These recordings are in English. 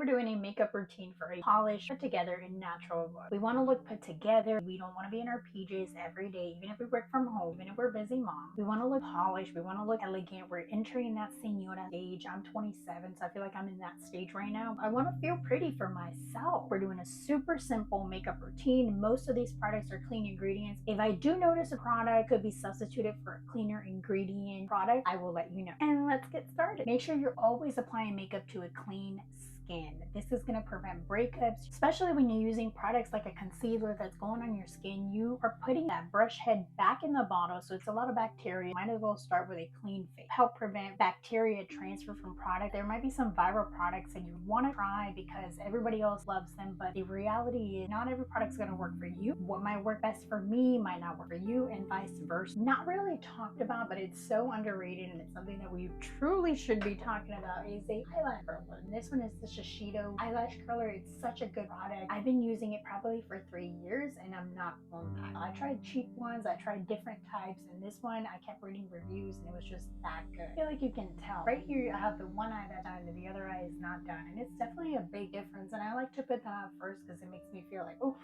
we're doing a makeup routine for a polished, put together, and natural look. We want to look put together. We don't want to be in our PJs every day, even if we work from home, even if we're busy moms. We want to look polished. We want to look elegant. We're entering that senora stage. I'm 27, so I feel like I'm in that stage right now. I want to feel pretty for myself. We're doing a super simple makeup routine. Most of these products are clean ingredients. If I do notice a product could be substituted for a cleaner ingredient product, I will let you know. And let's get started. Make sure you're always applying makeup to a clean skin. This is going to prevent breakups, especially when you're using products like a concealer that's going on your skin. You are putting that brush head back in the bottle, so it's a lot of bacteria. Might as well start with a clean face. Help prevent bacteria transfer from product. There might be some viral products that you want to try because everybody else loves them, but the reality is not every product's going to work for you. What might work best for me might not work for you, and vice versa. Not really talked about, but it's so underrated, and it's something that we truly should be talking about, is a eyelash curler. And this one is the Shiseido eyelash curler. It's such a good product. I've been using it probably for 3 years, and I'm not going back. I tried cheap ones, I tried different types, and this one I kept reading reviews, and it was just that good. I feel like you can tell. Right here, I have the one eye that's done, and the other eye is not done, and it's definitely a big difference. And I like to put that on first because it makes me feel like, oof,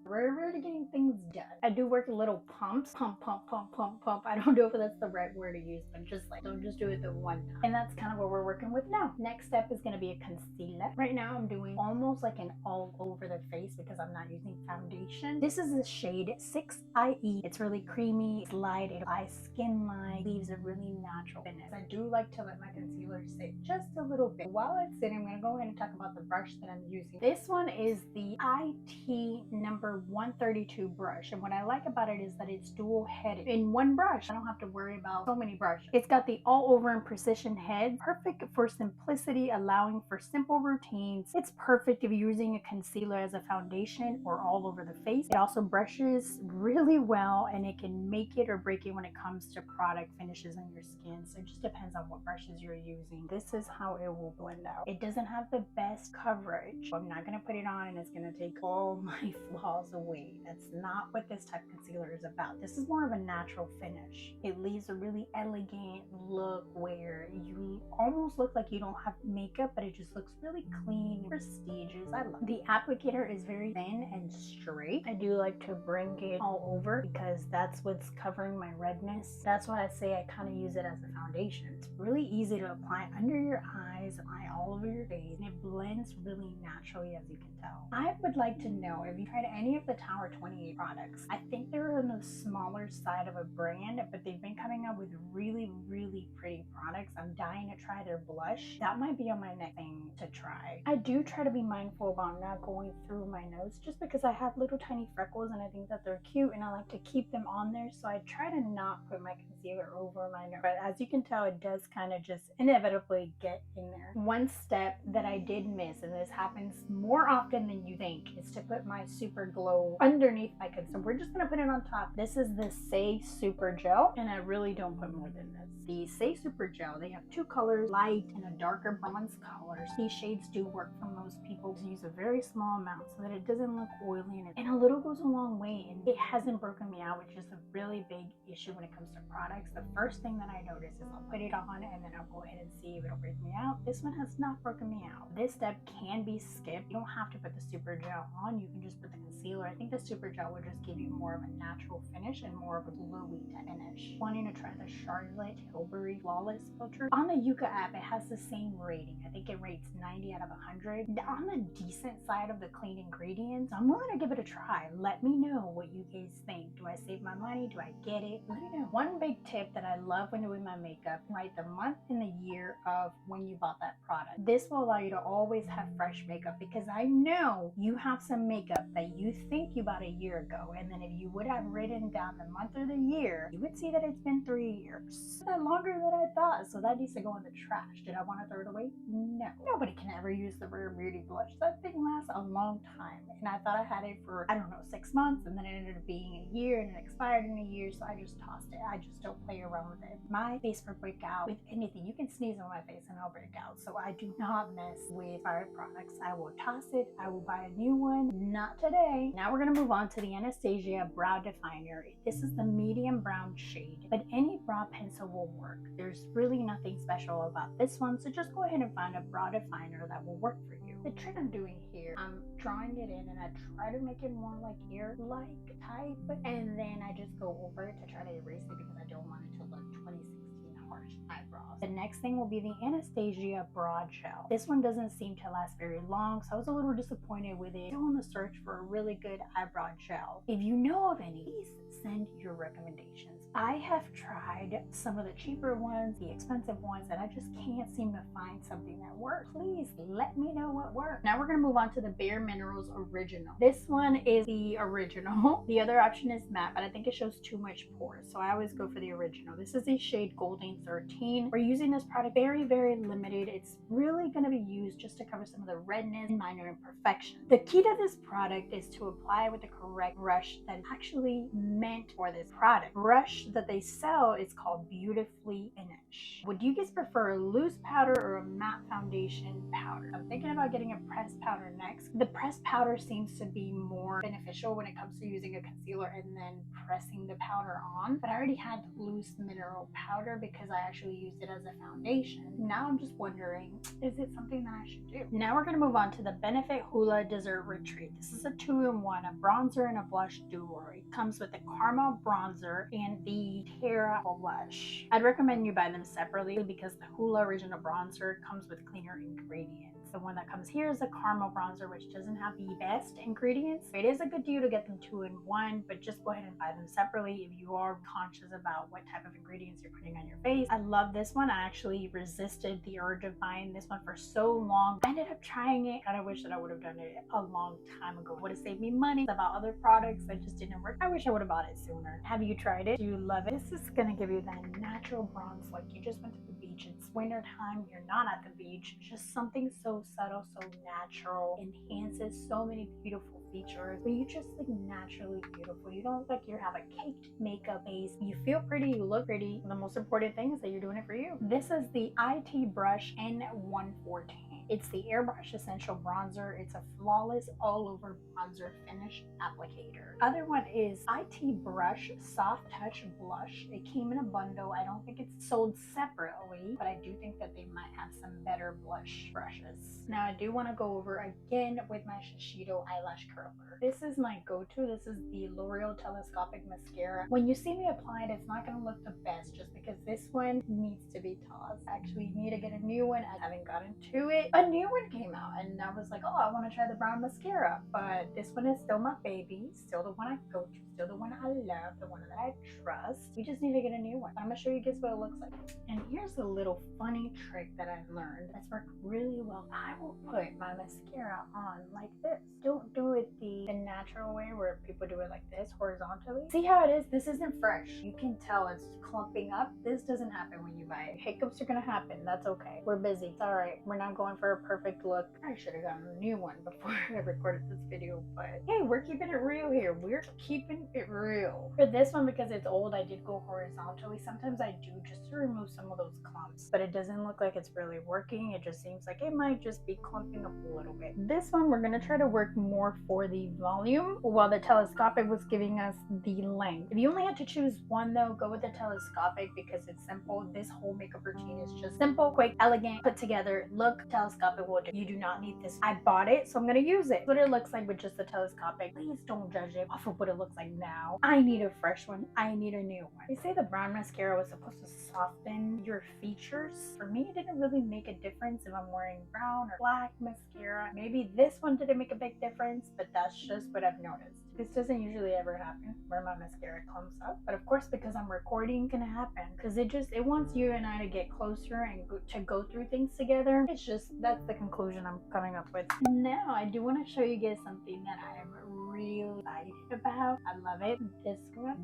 we're really getting things done. I do work little pumps. Pump, pump, pump, pump, pump. I don't know if that's the right word to use, but just like, don't just do it the one time. And that's kind of what we're working with now. Next step is going to be a concealer. Right now I'm doing almost like an all over the face because I'm not using foundation. This is the shade 6IE. It's really creamy, it's light, it applies skin line, leaves a really natural finish. I do like to let my concealer sit just a little bit. While it's sitting, I'm going to go ahead and talk about the brush that I'm using. This one is the IT number 132 brush, and what I like about it is that it's dual headed. In one brush, I don't have to worry about so many brushes. It's got the all over and precision head, perfect for simplicity, allowing for simple routines. It's perfect if you're using a concealer as a foundation or all over the face. It also brushes really well, and it can make it or break it when it comes to product finishes on your skin. So it just depends on what brushes you're using. This is how it will blend out. It doesn't have the best coverage. I'm not going to put it on and it's going to take all my flaws away. That's not what this type of concealer is about. This is more of a natural finish. It leaves a really elegant look where you almost look like you don't have makeup, but it just looks really clean, prestigious. I love it. The applicator is very thin and straight. I do like to bring it all over because that's what's covering my redness. That's why I say I kind of use it as a foundation. It's really easy to apply under your eyes, apply all over your face, and it blends really naturally, as you can tell. I would like to know if you tried any of the Tower 28 products. I think they're on the smaller side of a brand, but they've been coming out with really, really pretty products. I'm dying to try their blush. That might be on my next thing to try. I do try to be mindful about not going through my nose just because I have little tiny freckles and I think that they're cute and I like to keep them on there, so I try to not put my concealer over my nose. But as you can tell, it does kind of just inevitably get in there. One step that I did miss, and this happens more often than you think, is to put my Super Glow underneath my concealer. We're just gonna put it on top. This is the Saie Super Gel, and I really don't put more than this. The Saie Super Gel, they have two colors, light and a darker bronze color. These shades do work for most people. Use a very small amount so that it doesn't look oily, and a little goes a long way, and it hasn't broken me out, which is a really big issue when it comes to products. The first thing that I notice is I'll put it on and then I'll go ahead and see if it'll break me out. This one has not broken me out. This step can be skipped. You don't have to put the Super Gel on. You can just put the concealer. I think the Super Gel will just give you more of a natural finish and more of a glowy finish. Wanting to try the Charlotte Tilbury Flawless Filter. On the Yuka app, it has the same rating. I think it rates 90 out of 100. On the decent side of the clean ingredients, I'm willing to give it a try. Let me know what you guys think. Do I save my money? Do I get it? Let me know. One big tip that I love when doing my makeup, write the month and the year of when you bought that product. This will allow you to always have fresh makeup, because I know you have some makeup that you think you bought a year ago, and then if you would have written down the month or the year, you would see that it's been 3 years. That's longer than I thought, so that needs to go in the trash. Did I want to throw it away? No. Nobody can ever use the Rare Beauty blush. That thing lasts a long time, and I thought I had it for, I don't know, 6 months, and then it ended up being a year, and it expired in a year, so I just tossed it. I just don't play around with it. My face will break out with anything. You can sneeze on my face and I'll break out, so I do not mess with expired products. I will toss it. I will buy a new one. Not today. Now we're going to move on to the Anastasia Brow Definer. This is the medium brown shade, but any brow pencil will work. There's really nothing special about this one, so just go ahead and find a brow definer that will work for you. The trick I'm doing here, I'm drawing it in and I try to make it more like ear-like type, and then I just go over it to try to erase it because I don't want it to look 2016 harsh eyebrows. The next thing will be the Anastasia Brow Gel. This one doesn't seem to last very long, so I was a little disappointed with it. Still on the search for a really good eyebrow gel. If you know of any, please send your recommendations. I have tried some of the cheaper ones, the expensive ones, and I just can't seem to find something that works. Please let me know what works. Now we're going to move on to the Bare Minerals Original. This one is the original. The other option is matte, but I think it shows too much pores, so I always go for the original. This is the shade Golden 13. We're using this product very, very limited. It's really going to be used just to cover some of the redness and minor imperfections. The key to this product is to apply with the correct brush that is actually meant for this product. Brush that they sell is called Beautifully Finish. Would you guys prefer a loose powder or a matte foundation powder? I'm thinking about getting a pressed powder next. The pressed powder seems to be more beneficial when it comes to using a concealer and then pressing the powder on, but I already had loose mineral powder because I actually used it as a foundation. Now I'm just wondering, is it something that I should do? Now we're going to move on to the Benefit Hoola Dessert Retreat. This is a 2-in-1, a bronzer and a blush duo. It comes with the caramel bronzer and the Terra blush. I'd recommend you buy them separately because the Hoola Original Bronzer comes with cleaner ingredients. The one that comes here is a caramel bronzer, which doesn't have the best ingredients. It is a good deal to get them 2-in-1, but just go ahead and buy them separately if you are conscious about what type of ingredients you're putting on your face. I love this one. I actually resisted the urge of buying this one for so long. I ended up trying it. I wish that I would have done it a long time ago. It would have saved me money. About other products that just didn't work. I wish I would have bought it sooner. Have you tried it? Do you love it? This is gonna give you that natural bronze like you just went to the beach. It's winter time. You're not at the beach. Just something so subtle, so natural, enhances so many beautiful features, but you just look naturally beautiful. You don't look like you have a caked makeup base. You feel pretty, you look pretty. The most important thing is that you're doing it for you. This is the IT Brush N114. It's the Airbrush Essential Bronzer. It's a flawless all-over bronzer finish applicator. Other one is IT Brush Soft Touch Blush. It came in a bundle. I don't think it's sold separately, but I do think that they might have some better blush brushes. Now I do want to go over again with my Shiseido eyelash curler. This is my go-to. This is the L'Oreal Telescopic Mascara. When you see me apply it, it's not going to look the best just because this one needs to be tossed. I actually need to get a new one. I haven't gotten to it. A new one came out and I was like, oh, I want to try the brown mascara, but this one is still my baby, still the one I go to, still the one I love, the one that I trust. We just need to get a new one. I'm gonna show you guys what it looks like. And here's a little funny trick that I've learned that's worked really well. I will put my mascara on like this. Don't do it the natural way where people do it like this, horizontally. See how it is? This isn't fresh. You can tell it's clumping up. This doesn't happen when you buy it. Hiccups are gonna happen. That's okay. We're busy. It's all right. We're not going for a perfect look. I should have gotten a new one before I recorded this video, but hey, we're keeping it real here. We're keeping it real. For this one, because it's old, I did go horizontally. Sometimes I do just to remove some of those clumps, but it doesn't look like it's really working. It just seems like it might just be clumping up a little bit. This one, we're gonna try to work more for the volume, while the Telescopic was giving us the length. If you only had to choose one though, go with the Telescopic because it's simple. This whole makeup routine is just simple, quick, elegant, put together. Look, Telescopic will do. You do not need this. I bought it, so I'm gonna use it. What it looks like with just the Telescopic. Please don't judge it off of what it looks like now. I need a fresh one. I need a new one. They say the brown mascara was supposed to soften your features. For me, it didn't really make a difference if I'm wearing brown or black mascara. Maybe this one didn't make a big difference, but that's just what I've noticed. This doesn't usually ever happen where my mascara clumps up, but of course because I'm recording, it's gonna happen because it wants you and I to get closer and to go through things together. It's just, that's the conclusion I'm coming up with. Now I do want to show you guys something that I am really excited about. I love it. This one.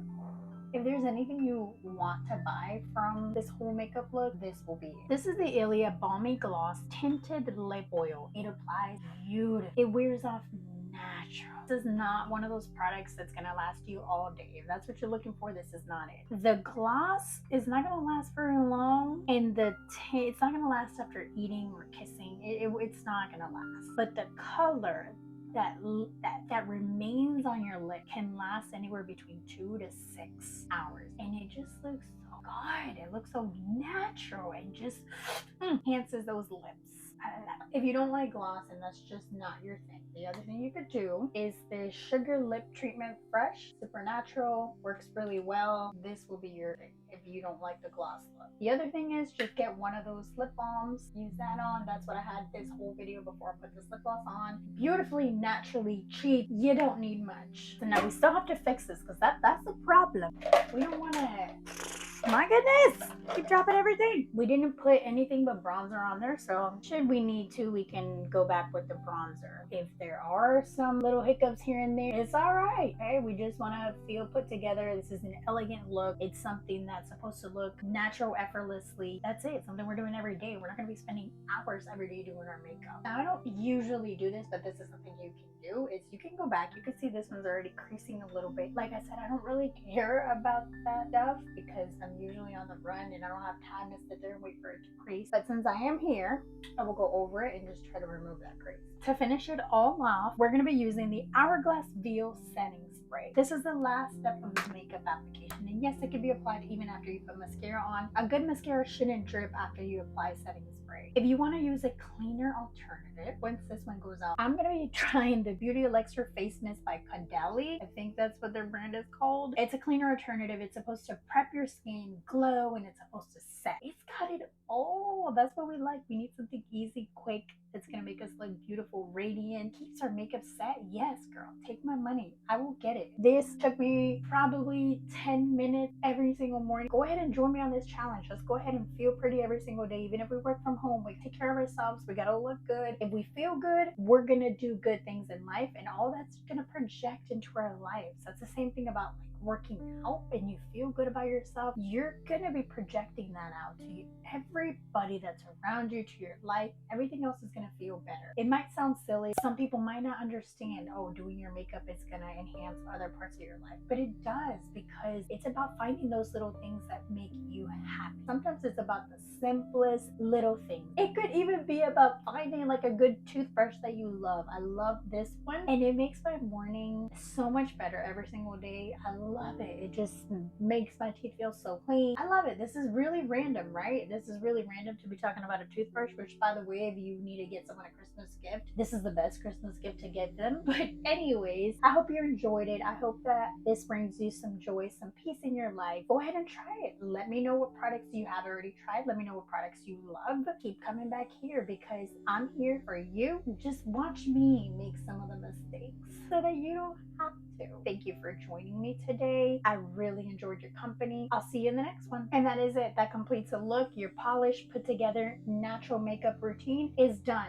If there's anything you want to buy from this whole makeup look, this will be it. This is the ILIA Balmy Gloss Tinted Lip Oil. It applies beautifully. It wears off natural. This is not one of those products that's gonna last you all day. If that's what you're looking for, this is not it. The gloss is not gonna last very long, and it's not gonna last after eating or kissing. It's not gonna last. But the color that remains on your lip can last anywhere between 2 to 6 hours, and it just looks so good. It looks so natural and just enhances those lips. If you don't like gloss and that's just not your thing, the other thing you could do is this Sugar Lip Treatment Fresh. Super natural, works really well. This will be your thing if you don't like the gloss look. The other thing is just get one of those lip balms, use that on. That's what I had this whole video before I put this lip gloss on. Beautifully, naturally, cheap. You don't need much. So now we still have to fix this because that's the problem. We don't want to... My goodness, keep dropping everything. We didn't put anything but bronzer on there, so should we need to, we can go back with the bronzer. If there are some little hiccups here and there, it's all right. Okay, we just want to feel put together. This is an elegant look. It's something that's supposed to look natural, effortlessly. That's it. Something we're doing every day. We're not going to be spending hours every day doing our makeup. Now, I don't usually do this, but this is something you can do. Is you can go back. You can see this one's already creasing a little bit. Like I said, I don't really care about that stuff because I'm usually on the run and I don't have time to sit there and wait for it to crease. But since I am here, I will go over it and just try to remove that crease. To finish it all off, we're going to be using the Hourglass Veil Setting Spray. This is the last step of the makeup application, and yes, it can be applied even after you put mascara on. A good mascara shouldn't drip after you apply setting spray. If you want to use a cleaner alternative, once this one goes out, I'm going to be trying the Beauty Elixir Face Mist by Caudalie. I think that's what their brand is called. It's a cleaner alternative. It's supposed to prep your skin, glow, and it's supposed to set. It's got it all. That's what we like. We need something easy, quick, that's going to make us look beautiful, radiant, keeps our makeup set. Yes, girl, take my money. I will get it. This took me probably 10 minutes every single morning. Go ahead and join me on this challenge. Let's go ahead and feel pretty every single day. Even if we work from home, we take care of ourselves. We got to look good. If we feel good, we're going to do good things in life, and all that's going to project into our lives. That's the same thing about like working out, and you feel good about yourself. You're going to be projecting that out to everybody that's around you, to your life. Everything else is going to feel better. It might sound silly. Some people might not understand, oh, doing your makeup is going to enhance other parts of your life, but it does, because it's about finding those little things that make you happy. Sometimes it's about the simplest little things. It could even be about finding like a good toothbrush that you love. I love this one, and it makes my morning so much better every single day. I love it. It just makes my teeth feel so clean. I love it. This is really random, right? This is really random to be talking about a toothbrush, which, by the way, if you need to get someone a Christmas gift, this is the best Christmas gift to get them. But anyways, I hope you enjoyed it. I hope that this brings you some joy, some peace in your life. Go ahead and try it. Let me know what products you have already tried. Let me know what products you love. Keep coming back here because I'm here for you. Just watch me make some of the mistakes so that you don't have to. Thank you for joining me today. I really enjoyed your company. I'll see you in the next one. And that is it. That completes a look. Your polished, put together, natural makeup routine is done.